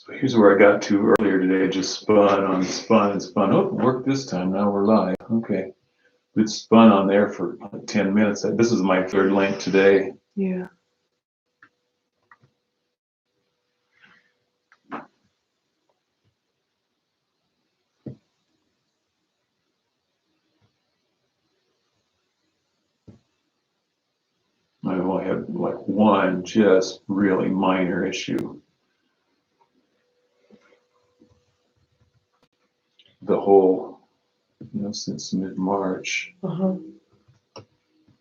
So here's where I got to earlier today. I just spun on spun and spun. Oh, it worked this time. Now we're live. Okay. It spun on there for like 10 minutes. This is my third link today. Yeah. I've only had like one just really minor issue. The whole, since mid-March.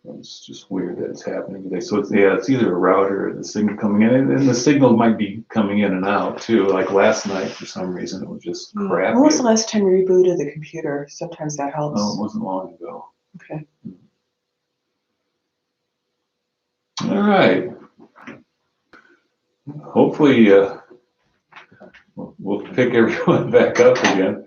It's just weird that it's happening today. So it's either a router or the signal coming in, and the signal might be coming in and out too. Like last night, for some reason, it was just crappy. When was the last time you rebooted the computer? Sometimes that helps. Oh, it wasn't long ago. Okay. All right. Hopefully, we'll pick everyone back up again.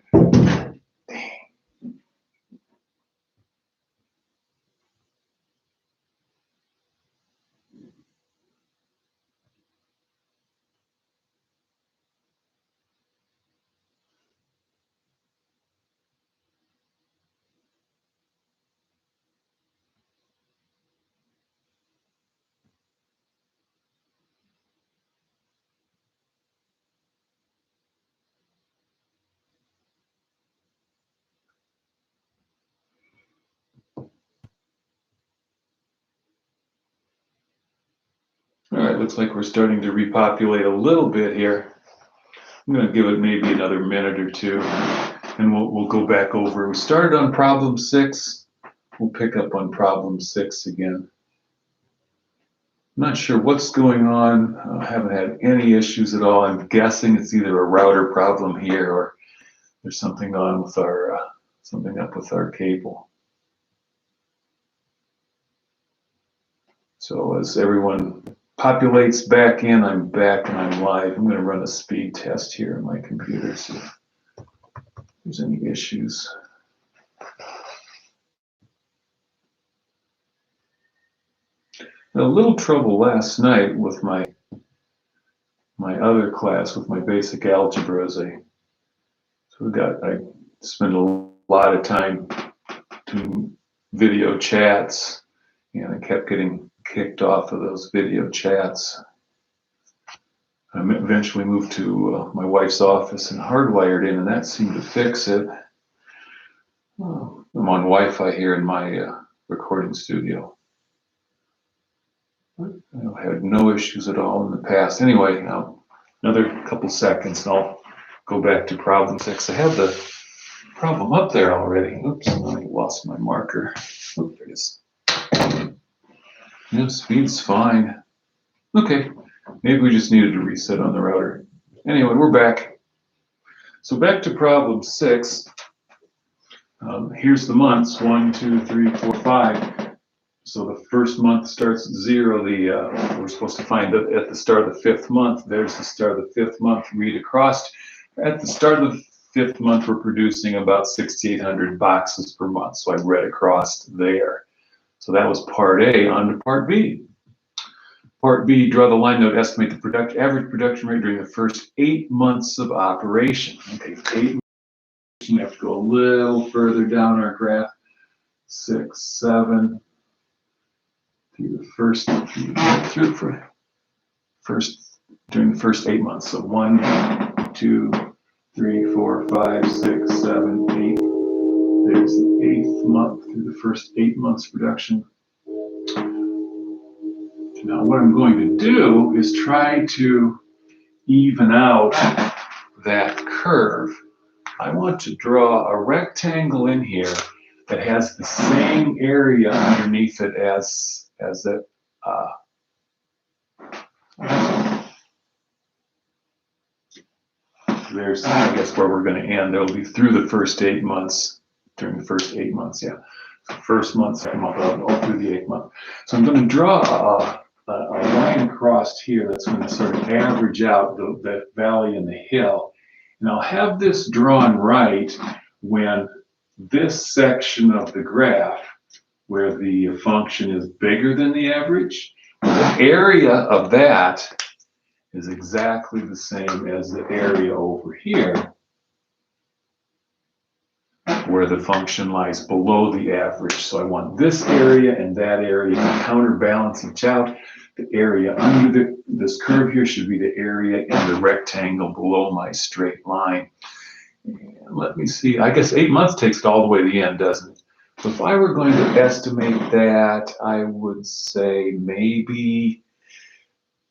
All right, looks like we're starting to repopulate a little bit here. I'm going to give it maybe another minute or two, and we'll go back over. We started on problem 6. We'll pick up on problem 6 again. I'm not sure what's going on. I haven't had any issues at all. I'm guessing it's either a router problem here or there's something on with our something up with our cable. So as everyone populates back in, I'm back and I'm live. I'm going to run a speed test here on my computer, see if there's any issues. Had a little trouble last night with my other class, with my basic algebras. I spent a lot of time doing video chats, and I kept getting kicked off of those video chats. I eventually moved to my wife's office and hardwired in, and that seemed to fix it. I'm on Wi-Fi here in my recording studio. I had no issues at all in the past. Anyway, now another couple seconds and I'll go back to problem 6. I have the problem up there already. Oops, I lost my marker. Oh, there it is. Yeah, speed's fine. Okay, maybe we just needed to reset on the router. Anyway, we're back. So back to problem 6. Here's the months, 1, 2, 3, 4, 5. So the first month starts at 0. We're supposed to find that at the start of the 5th month. There's the start of the 5th month. Read across. At the start of the 5th month, we're producing about 6,800 boxes per month. So I read across there. So that was part A. On to part B. Part B, draw the line note, estimate the average production rate during the first 8 months of operation. Okay, 8 months. We have to go a little further down our graph. 6, 7. During the first 8 months. So 1, 2, 3, 4, 5, 6, 7, 8. There's the 8th month through the first 8 months production. Now what I'm going to do is try to even out that curve. I want to draw a rectangle in here that has the same area underneath it as it. There's, I guess, where we're going to end. It'll be through the first 8 months, during the first 8 months, yeah. So first month, second month, all through the 8th month. So I'm going to draw a line across here that's going to sort of average out that valley and the hill. And I'll have this drawn right when this section of the graph, where the function is bigger than the average, the area of that is exactly the same as the area over here, where the function lies below the average. So I want this area and that area to counterbalance each out. The area under this curve here should be the area in the rectangle below my straight line. And let me see, I guess 8 months takes it all the way to the end, doesn't it? So if I were going to estimate that, I would say maybe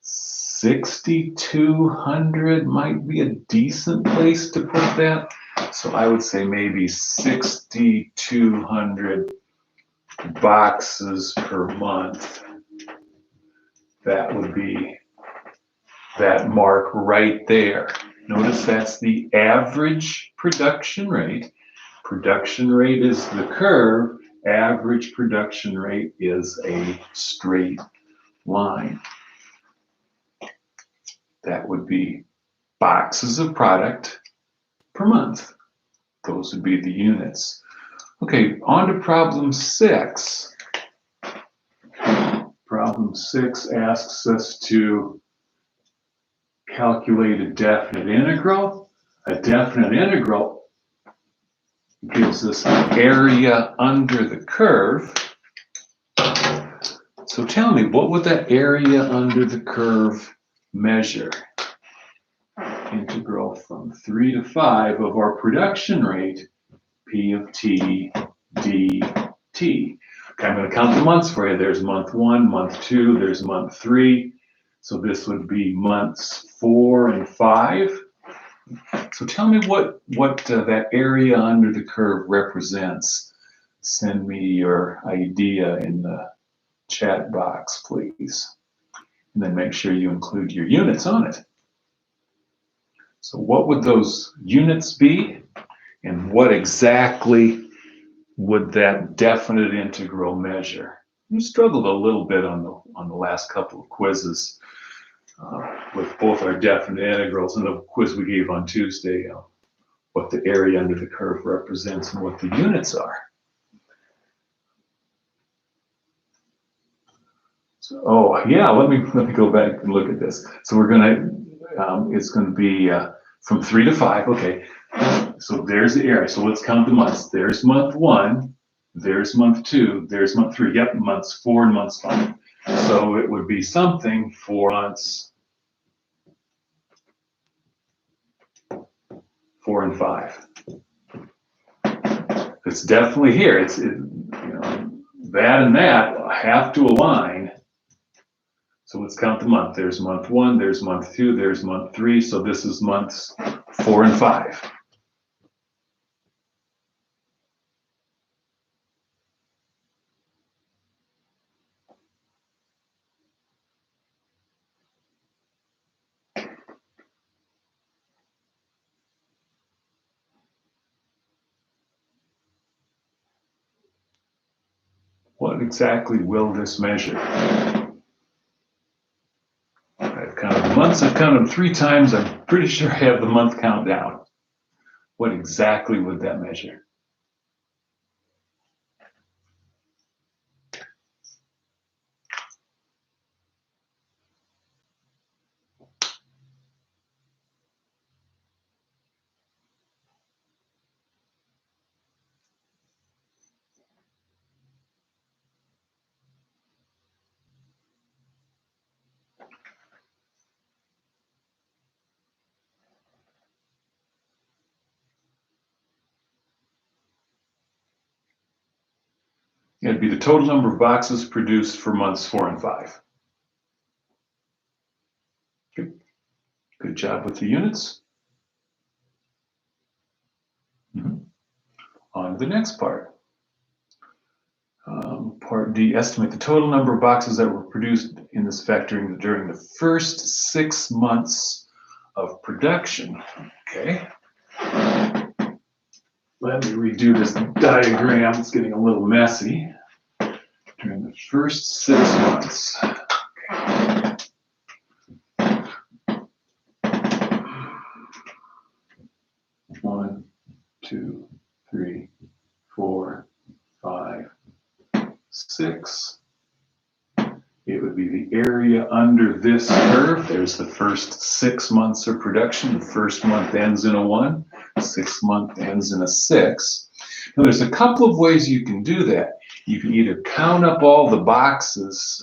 6,200 might be a decent place to put that. So I would say maybe 6,200 boxes per month. That would be that mark right there. Notice that's the average production rate. Production rate is the curve. Average production rate is a straight line. That would be boxes of product per month. Those would be the units. Okay, on to problem 6. Problem 6 asks us to calculate a definite integral. A definite integral gives us area under the curve. So tell me, what would that area under the curve measure? Integral from 3 to 5 of our production rate, P of t dt. Okay, I'm going to count the months for you. There's month 1, month 2, there's month 3. So this would be months 4 and 5. So tell me what that area under the curve represents. Send me your idea in the chat box, please. And then make sure you include your units on it. So what would those units be? And what exactly would that definite integral measure? We struggled a little bit on the last couple of quizzes with both our definite integrals and the quiz we gave on Tuesday, what the area under the curve represents and what the units are. So, oh yeah, let me go back and look at this. So we're gonna it's gonna be from 3 to 5. Okay, so there's the area. So let's count the months. There's month 1, there's month 2, there's month 3. Yep, months 4 and months 5. So it would be something for months 4 and 5. It's definitely here. It's that and that have to align. So let's count the month. There's month 1, there's month 2, there's month 3. So this is months 4 and 5. What exactly will this measure? I've counted the months. I've counted them 3 times. I'm pretty sure I have the month count down. What exactly would that measure? It'd be the total number of boxes produced for months 4 and 5. Good job with the units. On to the next part. Part D, estimate the total number of boxes that were produced in this factory during the first 6 months of production. Okay. Let me redo this diagram. It's getting a little messy. During the first 6 months. Okay. 1, 2, 3, 4, 5, 6. It would be the area under this curve, there's the first 6 months of production. The first month ends in a 1, 6th month ends in a 6. Now there's a couple of ways you can do that. You can either count up all the boxes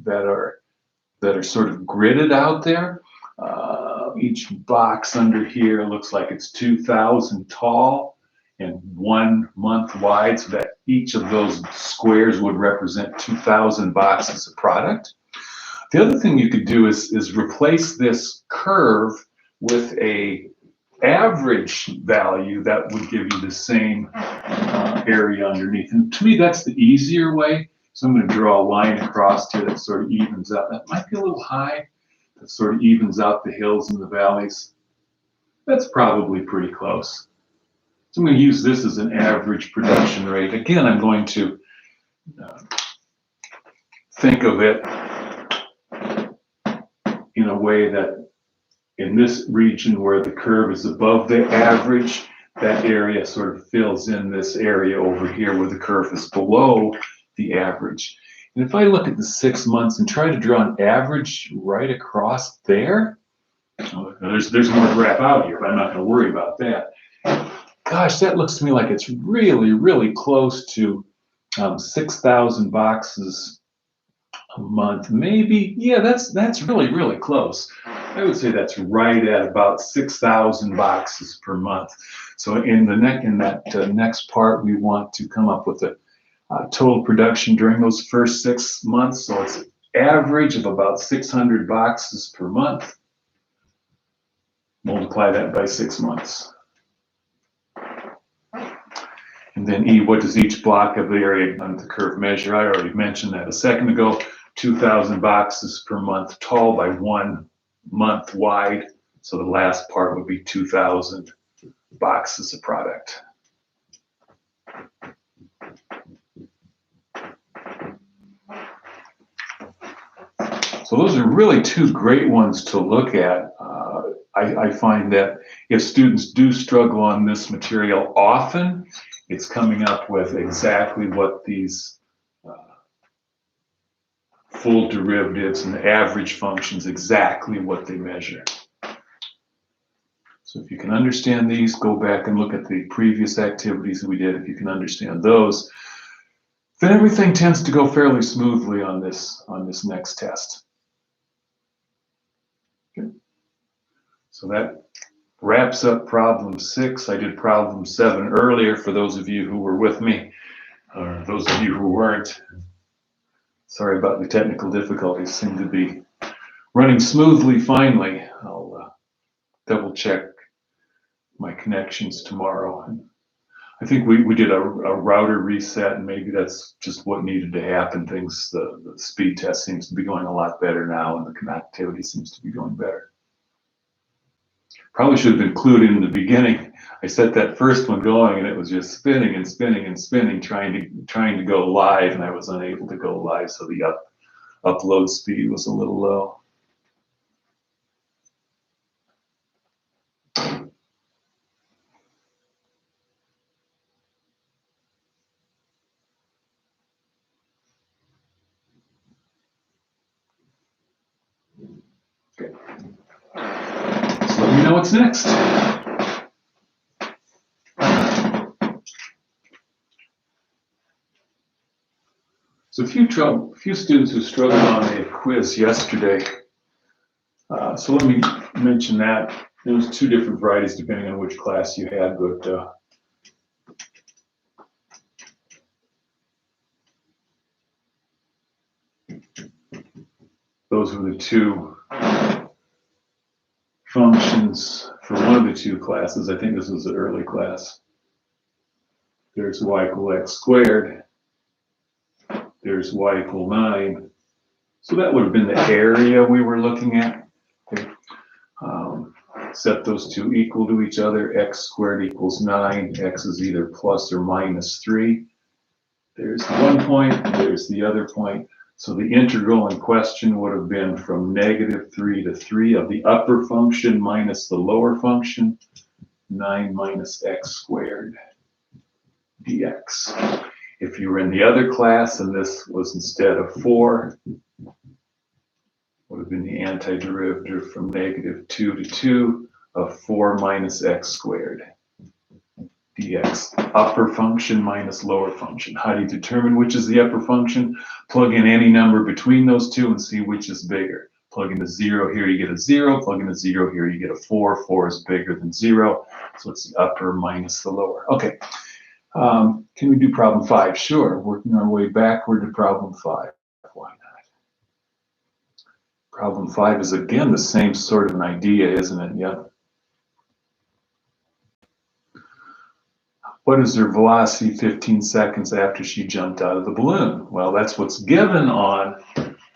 that are sort of gridded out there. Each box under here looks like it's 2,000 tall and 1 month wide, so that each of those squares would represent 2,000 boxes of product. The other thing you could do is replace this curve with a average value that would give you the same area underneath. And to me, that's the easier way. So I'm going to draw a line across here that sort of evens out. That might be a little high. That sort of evens out the hills and the valleys. That's probably pretty close. So I'm going to use this as an average production rate. Again, I'm going to think of it in a way that in this region where the curve is above the average, that area sort of fills in this area over here where the curve is below the average. And if I look at the 6 months and try to draw an average right across there, there's more graph out here, but I'm not going to worry about that. Gosh, that looks to me like it's really, really close to 6,000 boxes a month. Maybe, yeah, that's really, really close. I would say that's right at about 6,000 boxes per month. So in that next part, we want to come up with a total production during those first 6 months. So it's an average of about 600 boxes per month. Multiply that by 6 months. And then E, what does each block of the area under the curve measure? I already mentioned that a second ago. 2,000 boxes per month tall by 1 month wide. So the last part would be 2,000 boxes of product. So those are really two great ones to look at. I find that if students do struggle on this material often, it's coming up with exactly what these full derivatives and average functions, exactly what they measure. So if you can understand these, go back and look at the previous activities that we did. If you can understand those, then everything tends to go fairly smoothly on this next test. Okay. So that wraps up problem 6. I did problem 7 earlier for those of you who were with me, or those of you who weren't. Sorry about the technical difficulties. Seem to be running smoothly finally. I'll double check my connections tomorrow. And I think we did a router reset, and maybe that's just what needed to happen. The speed test seems to be going a lot better now, and the connectivity seems to be going better. Probably should have included in the beginning. I set that first one going, and it was just spinning and spinning and spinning, trying to go live, and I was unable to go live, so the upload speed was a little low. Okay. So let me know what's next. So a few students who struggled on a quiz yesterday. So let me mention that. There was 2 different varieties depending on which class you had, but those were the 2 functions for one of the 2 classes. I think this was an early class. There's y equal x squared. There's y equal 9. So that would have been the area we were looking at. Okay. Set those 2 equal to each other. X squared equals 9. X is either plus or minus 3. There's one point, there's the other point. So the integral in question would have been from -3 to 3 of the upper function minus the lower function, 9 minus x squared dx. If you were in the other class and this was instead of 4, would have been the antiderivative from -2 to 2 of 4 minus x squared dx. Upper function minus lower function. How do you determine which is the upper function? Plug in any number between those two and see which is bigger. Plug in a 0 here, you get a 0. Plug in a 0 here, you get a 4. 4 is bigger than 0. So it's the upper minus the lower. Okay. Can we do problem 5? Sure. Working our way backward to problem 5. Why not? Problem 5 is again the same sort of an idea, isn't it? Yep. What is her velocity 15 seconds after she jumped out of the balloon? Well, that's what's given on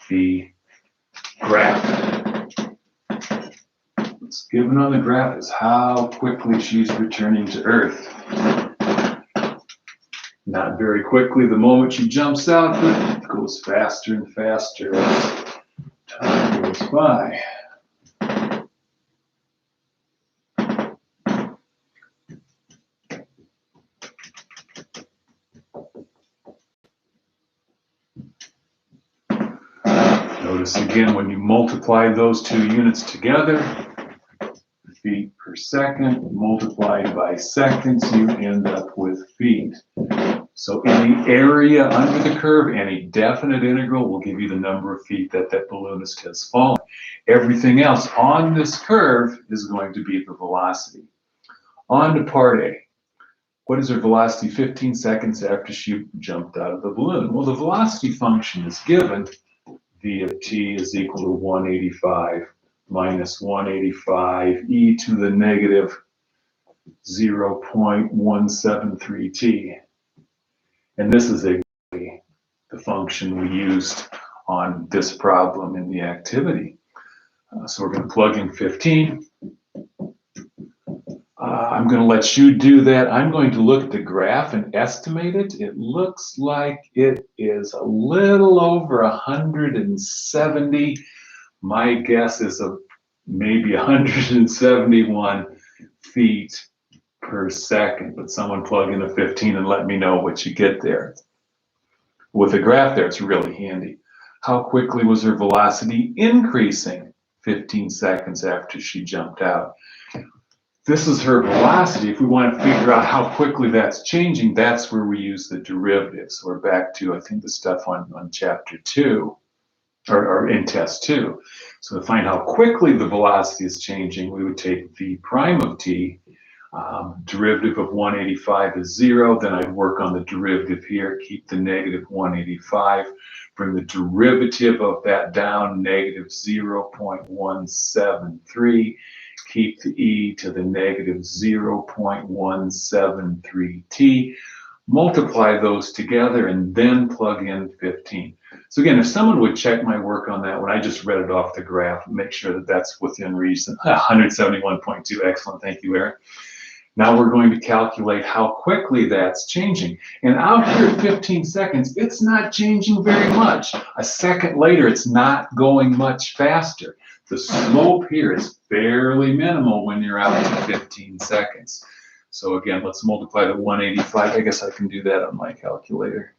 the graph. What's given on the graph is how quickly she's returning to Earth. Not very quickly the moment she jumps out, but it goes faster and faster as time goes by. Notice again, when you multiply those two units together, feet per second multiplied by seconds, you end up with feet. So any area under the curve, any definite integral will give you the number of feet that that balloonist has fallen. Everything else on this curve is going to be the velocity. On to part A. What is her velocity 15 seconds after she jumped out of the balloon? Well, the velocity function is given. V of t is equal to 185 minus 185 e to the negative 0.173 t. And this is exactly the function we used on this problem in the activity. So we're going to plug in 15. I'm going to let you do that. I'm going to look at the graph and estimate it. It looks like it is a little over 170. My guess is maybe 171 feet per second. But someone plug in a 15 and let me know what you get there. With a graph there, it's really handy. How quickly was her velocity increasing 15 seconds after she jumped out? This is her velocity. If we want to figure out how quickly that's changing, that's where we use the derivative. So we're back to, I think, the stuff on chapter 2, or in test 2. So to find how quickly the velocity is changing, we would take v prime of t. Derivative of 185 is 0. Then I'd work on the derivative here, keep the negative 185. Bring the derivative of that down, negative 0.173. Keep the e to the negative 0.173t, multiply those together, and then plug in 15. So again, if someone would check my work on that when I just read it off the graph, make sure that that's within reason. 171.2, excellent, thank you, Eric. Now we're going to calculate how quickly that's changing. And out here at 15 seconds, it's not changing very much. A second later, it's not going much faster. The slope here is fairly minimal when you're out to 15 seconds. So again, let's multiply the 185. I guess I can do that on my calculator.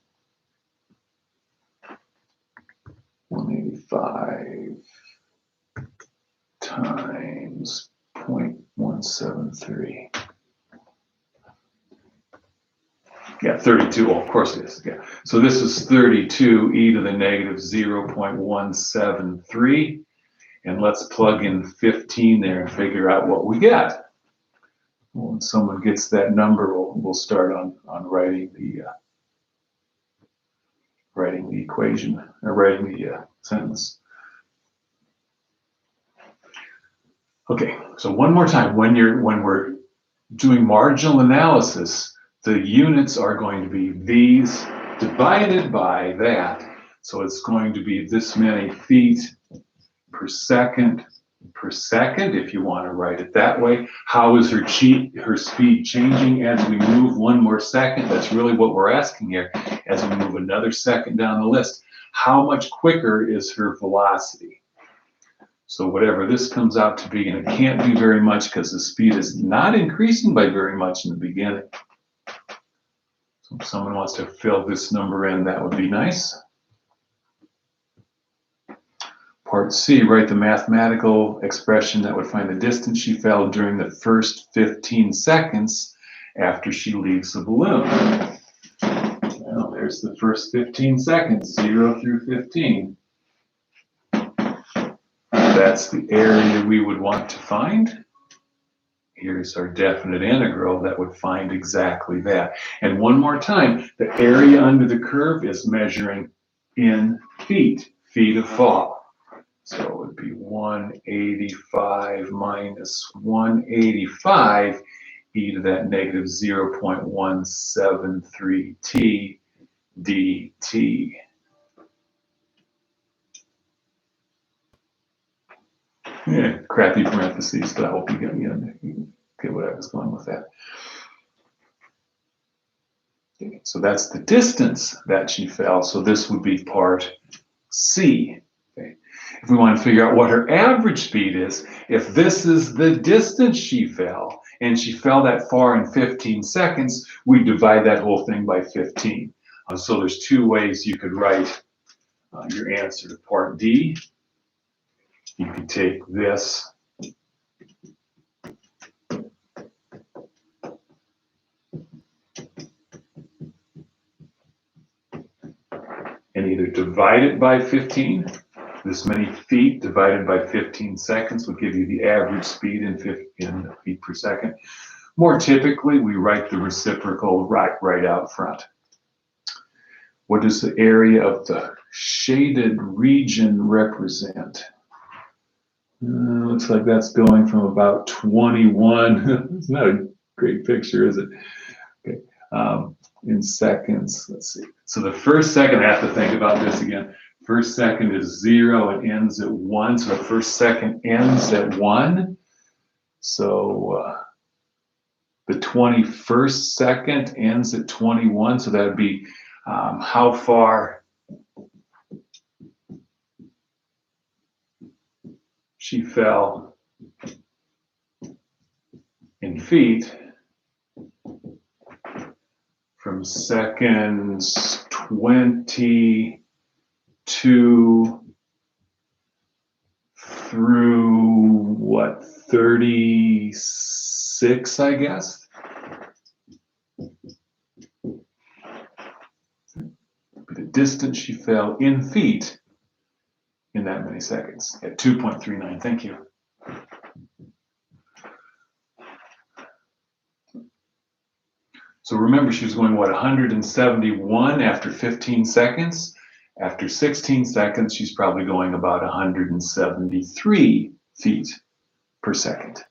185 times 0.173. Yeah, 32. Oh, of course it is. Yeah. So this is 32 e to the negative 0.173. And let's plug in 15 there and figure out what we get. When someone gets that number, we'll start on writing the equation, or writing the sentence. Okay, so one more time, when we're doing marginal analysis, the units are going to be these divided by that. So it's going to be this many feet per second, if you want to write it that way. How is her speed changing as we move one more second? That's really what we're asking here. As we move another second down the list, how much quicker is her velocity? So whatever this comes out to be, and it can't be very much because the speed is not increasing by very much in the beginning. So if someone wants to fill this number in, that would be nice. Part C, write the mathematical expression that would find the distance she fell during the first 15 seconds after she leaves the balloon. Well, there's the first 15 seconds, 0 through 15. That's the area we would want to find. Here's our definite integral that would find exactly that. And one more time, the area under the curve is measuring in feet of fall. So it would be 185 minus 185 e to that negative 0.173 t dt. Yeah, crappy parentheses, but I hope you get what I was going with that. Okay, so that's the distance that she fell. So this would be part C. Okay. If we want to figure out what her average speed is, if this is the distance she fell, and she fell that far in 15 seconds, we divide that whole thing by 15. So there's two ways you could write your answer to part D. You could take this and either divide it by 15. This many feet divided by 15 seconds would give you the average speed in feet per second. More typically, we write the reciprocal right out front. What does the area of the shaded region represent? Looks like that's going from about 21. It's not a great picture, is it? Okay. In seconds, let's see. So the first second, I have to think about this again. First second is 0 and ends at 1. So the first second ends at 1. So the 21st second ends at 21. So that would be how far she fell in feet from seconds 22 through what, 36, I guess. The distance she fell in feet in that many seconds at 2.39. Thank you. So remember, she was going, what, 171 after 15 seconds? After 16 seconds, she's probably going about 173 feet per second.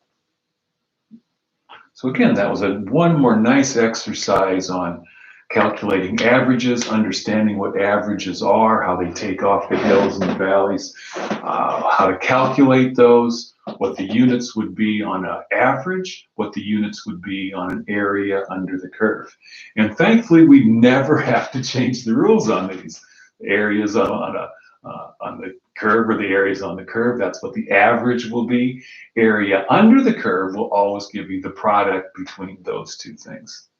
So again, that was one more nice exercise on calculating averages, understanding what averages are, how they take off the hills and the valleys, how to calculate those, what the units would be on an average, what the units would be on an area under the curve. And thankfully, we never have to change the rules on these. Areas on the curve or the areas on the curve, that's what the average will be. Area under the curve will always give you the product between those two things.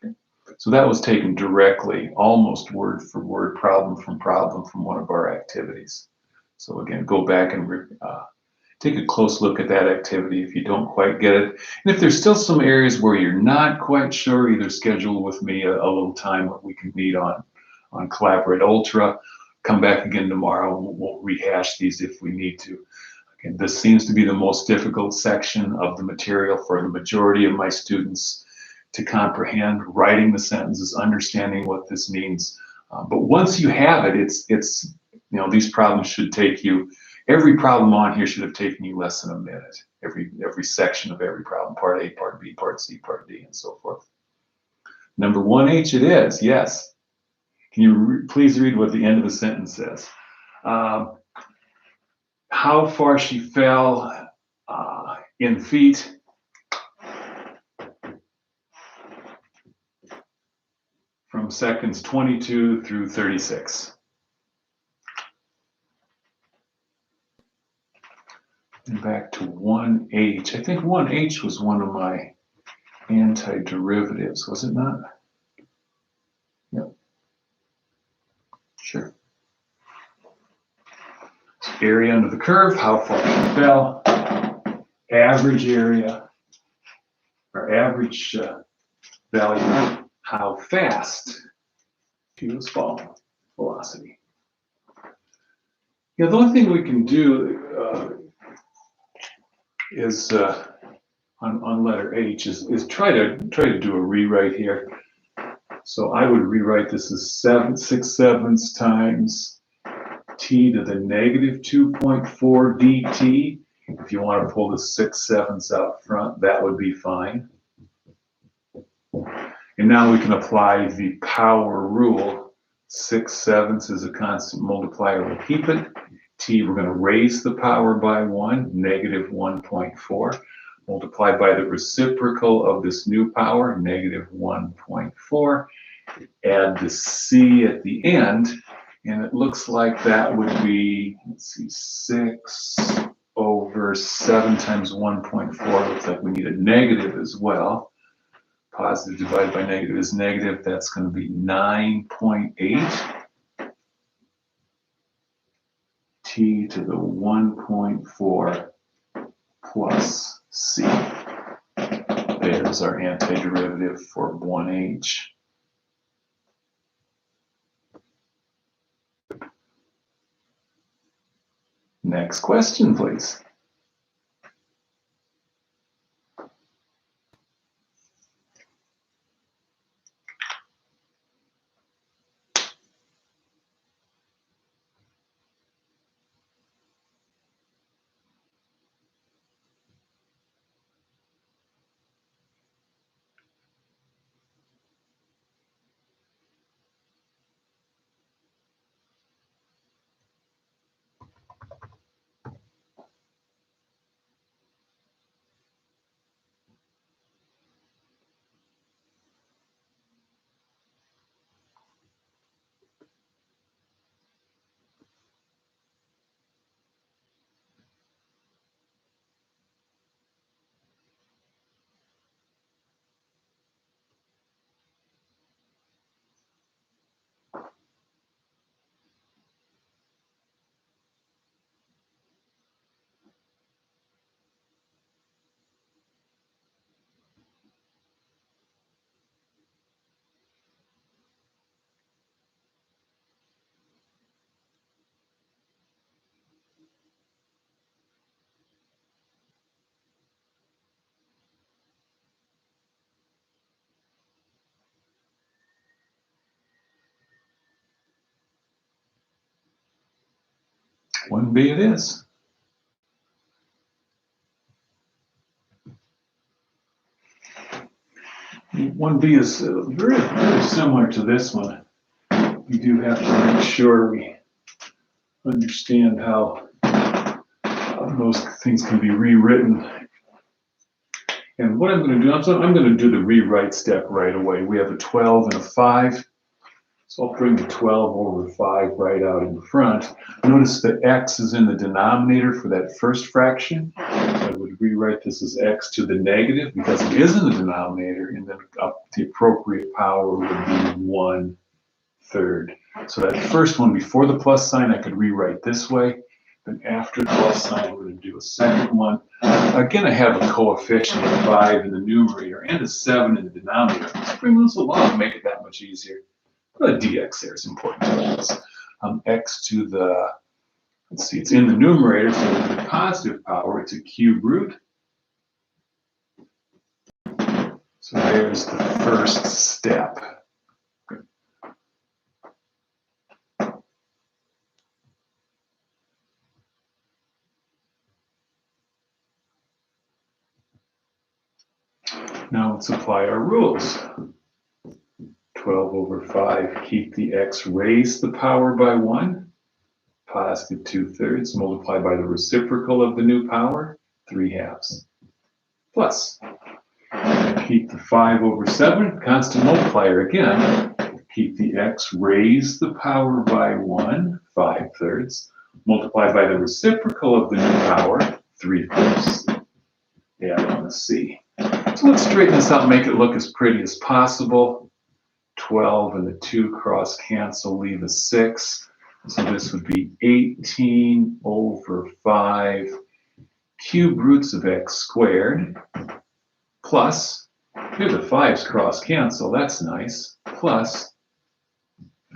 Okay. So that was taken directly, almost word for word, problem from one of our activities. So again, go back and take a close look at that activity if you don't quite get it. And if there's still some areas where you're not quite sure, either schedule with me a little time that we can meet on Collaborate Ultra. Come back again tomorrow and we'll rehash these if we need to. Again, this seems to be the most difficult section of the material for the majority of my students to comprehend, writing the sentences, understanding what this means. But once you have it, it's these problems should take you, every problem on here should have taken you less than a minute. Every section of every problem, part A, part B, part C, part D, and so forth. Number 1H it is, yes. Can you please read what the end of the sentence says? How far she fell in feet from seconds 22 through 36. And back to 1H. I think 1H was one of my antiderivatives, was it not? Yep. Sure. area under the curve, how far she fell, average area, or average value, how fast she was falling, velocity. Yeah, the only thing we can do is on letter H is try to do a rewrite here. So I would rewrite this as 6/7 times t to the negative 2.4 dt. If you want to pull the 6/7 out front, that would be fine. And now we can apply the power rule. 6/7 is a constant multiplier, we'll keep it. T, we're going to raise the power by 1, negative 1.4, multiplied by the reciprocal of this new power, negative 1.4. Add the c at the end, and it looks like that would be, let's see, 6/7 times 1.4. Looks like we need a negative as well. Positive divided by negative is negative. That's going to be 9.8 t to the 1.4 plus c. There's our antiderivative for 1h. Next question, please. One B it is. One B is very, very similar to this one. We do have to make sure we understand how those things can be rewritten. And what I'm going to do, I'm going to do the rewrite step right away. We have a 12 and a 5. So I'll bring the 12 over 5 right out in front. Notice that x is in the denominator for that first fraction. I would rewrite this as x to the negative because it is in the denominator, and then the appropriate power would be 1/3. So that first one before the plus sign, I could rewrite this way. Then after the plus sign, we're going to do a second one. Again, I have a coefficient of 5 in the numerator and a 7 in the denominator. Let's bring those along and make it that much easier. The dx there is important to us. X to the, let's see, it's in the numerator, so it's a positive power, it's a cube root. So there's the first step. Now let's apply our rules. 12 over 5, keep the x raised the power by 1, positive 2/3, multiplied by the reciprocal of the new power, 3/2, plus. Keep the 5 over 7, constant multiplier again, keep the x raised the power by 1, 5/3, multiplied by the reciprocal of the new power, 3/4. Add on the c. So let's straighten this out and make it look as pretty as possible. 12 and the 2 cross cancel, leave a 6. So this would be 18 over 5 cube roots of x squared plus, here the 5's cross cancel, that's nice, plus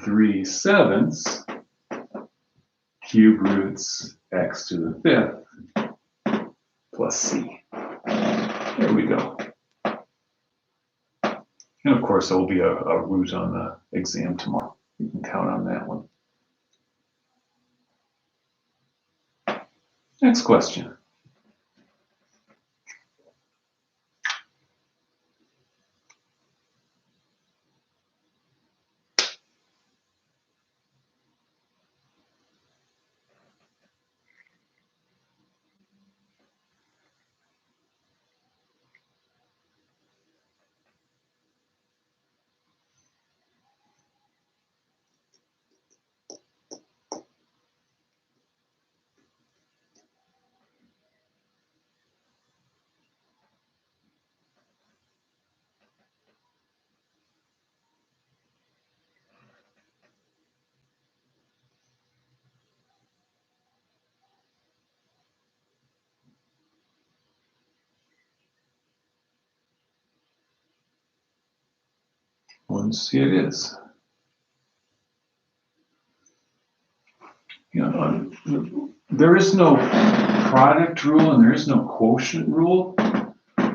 3/7 cube roots x to the 5th plus c. There we go. And of course, there will be a root on the exam tomorrow. You can count on that one. Next question. Once it is. There is no product rule and there is no quotient rule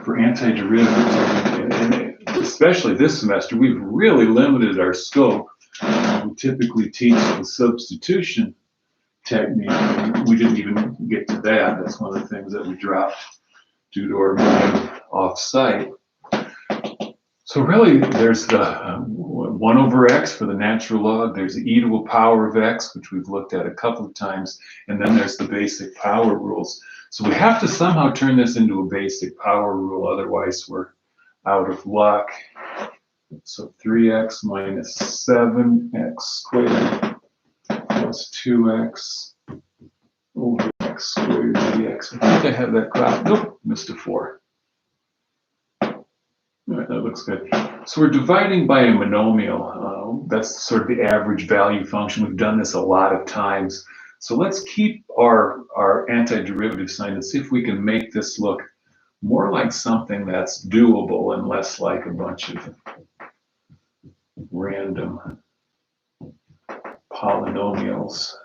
for antiderivatives. And especially this semester, we've really limited our scope. We typically teach the substitution technique. We didn't even get to that. That's one of the things that we dropped due to our moving off-site. So really, there's the 1 over x for the natural log. There's the e to a power of x, which we've looked at a couple of times. And then there's the basic power rules. So we have to somehow turn this into a basic power rule. Otherwise, we're out of luck. So 3x minus 7x squared plus 2x over x squared dx. I think I have that cropped. Nope, missed a 4. All right, that looks good. So we're dividing by a monomial. That's sort of the average value function. We've done this a lot of times. So let's keep our antiderivative sign and see if we can make this look more like something that's doable and less like a bunch of random polynomials.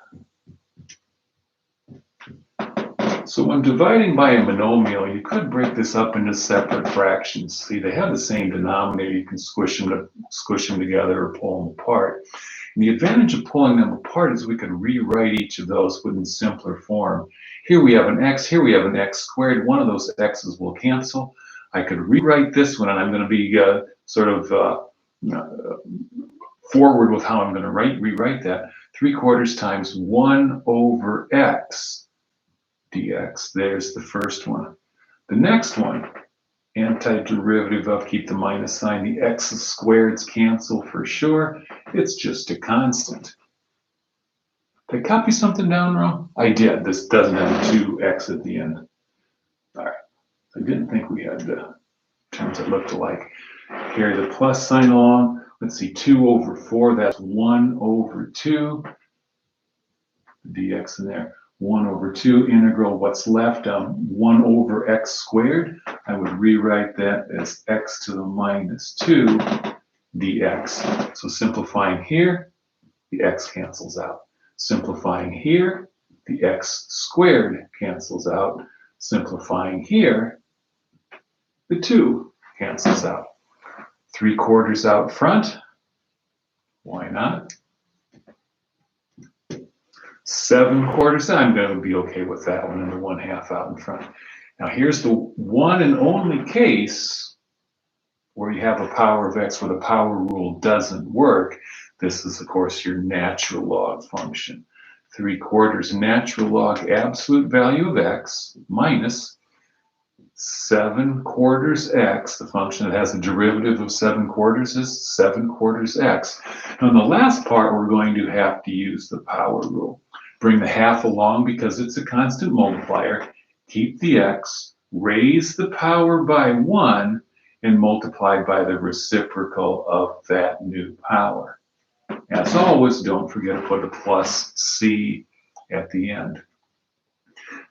So when dividing by a monomial, you could break this up into separate fractions. See, they have the same denominator. You can squish them together or pull them apart. And the advantage of pulling them apart is we can rewrite each of those within simpler form. Here we have an x, here we have an x squared. One of those x's will cancel. I could rewrite this one, and I'm going to be forward with how I'm going to rewrite that. 3/4 times 1 over x dx. There's the first one. The next one, antiderivative of, keep the minus sign, the x's squareds cancel for sure. It's just a constant. Did I copy something down wrong? I did. This doesn't have a 2x at the end. All right. I didn't think we had the terms that looked alike. Carry the plus sign along. Let's see, 2 over 4, that's 1 over 2. Dx in there. 1 over 2 integral, what's left, 1 over x squared. I would rewrite that as x to the minus 2 dx. So simplifying here, the x cancels out. Simplifying here, the x squared cancels out. Simplifying here, the 2 cancels out. 3/4 out front, why not? 7/4, I'm going to be okay with that one, and the 1/2 out in front. Now here's the one and only case where you have a power of x where the power rule doesn't work. This is, of course, your natural log function. 3/4 natural log absolute value of x minus 7/4 x. The function that has a derivative of 7/4 is 7/4 x. Now in the last part, we're going to have to use the power rule. Bring the half along because it's a constant multiplier. Keep the x, raise the power by 1, and multiply by the reciprocal of that new power. As always, don't forget to put a plus C at the end.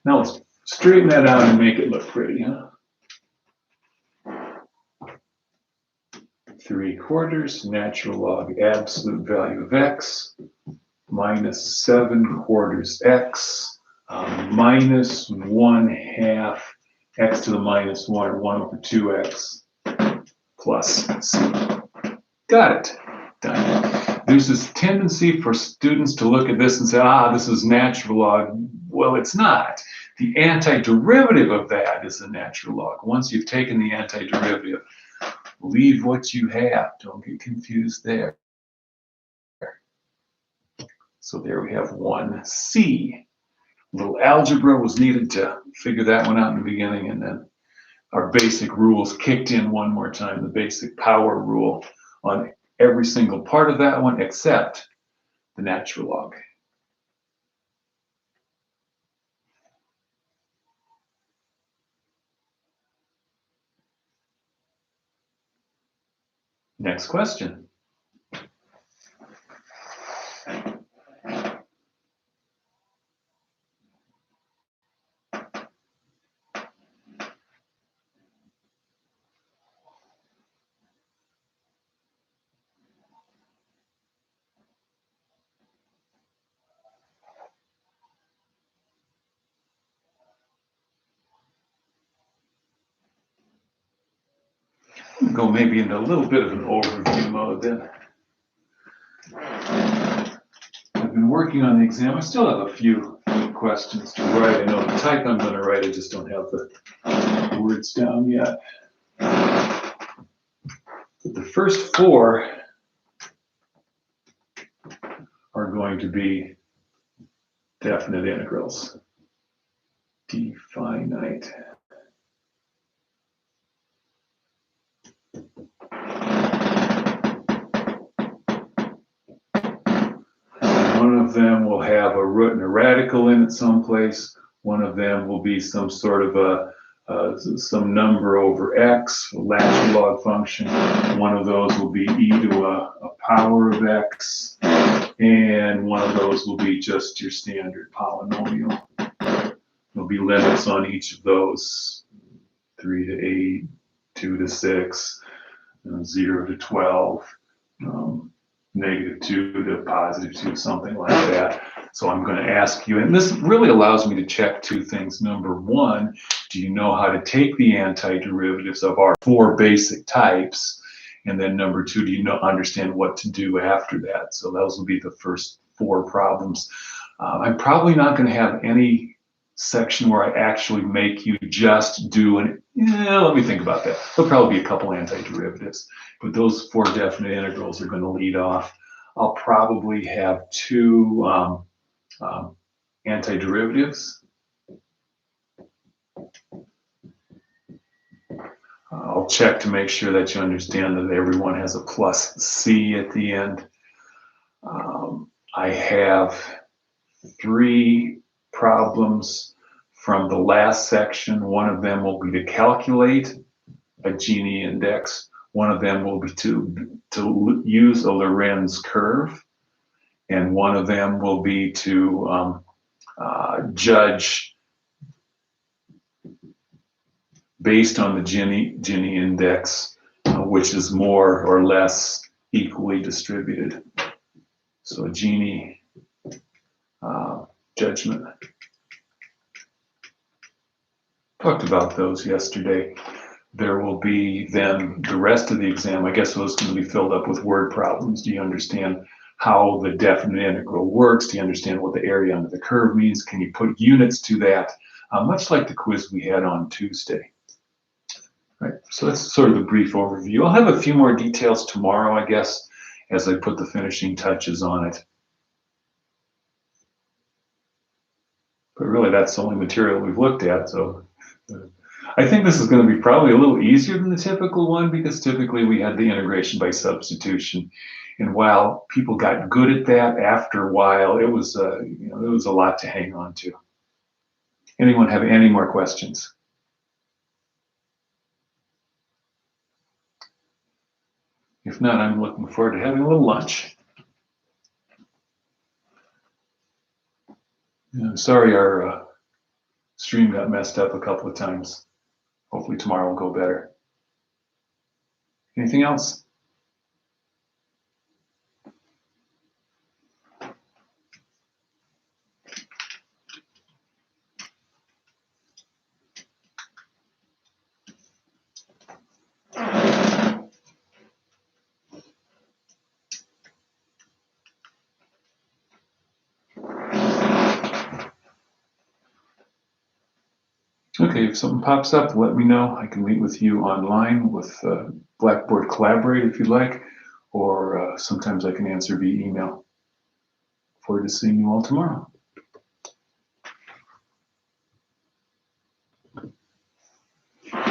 Now let's straighten that out and make it look pretty, huh? 3/4 natural log absolute value of x minus 7/4 x minus 1/2 x to the minus 1, or 1/2x plus c. Got it. Done. There's this tendency for students to look at this and say, this is natural log. Well, it's not. The antiderivative of that is a natural log. Once you've taken the antiderivative, leave what you have. Don't get confused there. So there we have 1c. A little algebra was needed to figure that one out in the beginning, and then our basic rules kicked in one more time, the basic power rule on every single part of that one except the natural log. Next question. Go maybe into a little bit of an overview mode then. I've been working on the exam. I still have a few questions to write. I know the type I'm going to write, I just don't have the words down yet. But the first 4 are going to be definite integrals. Definite. One of them will have a root and a radical in it someplace. One of them will be some sort of some number over x, a natural log function. One of those will be e to a power of x, and one of those will be just your standard polynomial. There'll be limits on each of those: 3 to 8, 2 to 6, 0 to 12. -2 to +2, something like that. So I'm going to ask you, and this really allows me to check 2 things. Number 1, do you know how to take the antiderivatives of our 4 basic types? And then number 2, do you understand what to do after that? So those will be the first 4 problems. I'm probably not going to have any section where I actually make you just do let me think about that. There'll probably be a couple antiderivatives, but those 4 definite integrals are going to lead off. I'll probably have 2 antiderivatives. I'll check to make sure that you understand that everyone has a plus C at the end. I have 3 problems from the last section. One of them will be to calculate a Gini index. One of them will be to use a Lorenz curve. And one of them will be to judge based on the Gini index, which is more or less equally distributed. So a Gini judgment. Talked about those yesterday. There will be then the rest of the exam. I guess those going to be filled up with word problems. Do you understand how the definite integral works? Do you understand what the area under the curve means? Can you put units to that? Much like the quiz we had on Tuesday. Right, so that's sort of a brief overview. I'll have a few more details tomorrow, I guess, as I put the finishing touches on it. But really, that's the only material we've looked at. So I think this is going to be probably a little easier than the typical one, because typically we had the integration by substitution. And while people got good at that, after a while, it was a lot to hang on to. Anyone have any more questions? If not, I'm looking forward to having a little lunch. I'm sorry our stream got messed up a couple of times. Hopefully tomorrow will go better. Anything else? Okay, if something pops up, let me know. I can meet with you online with Blackboard Collaborate if you'd like, or sometimes I can answer via email. Forward to seeing you all tomorrow.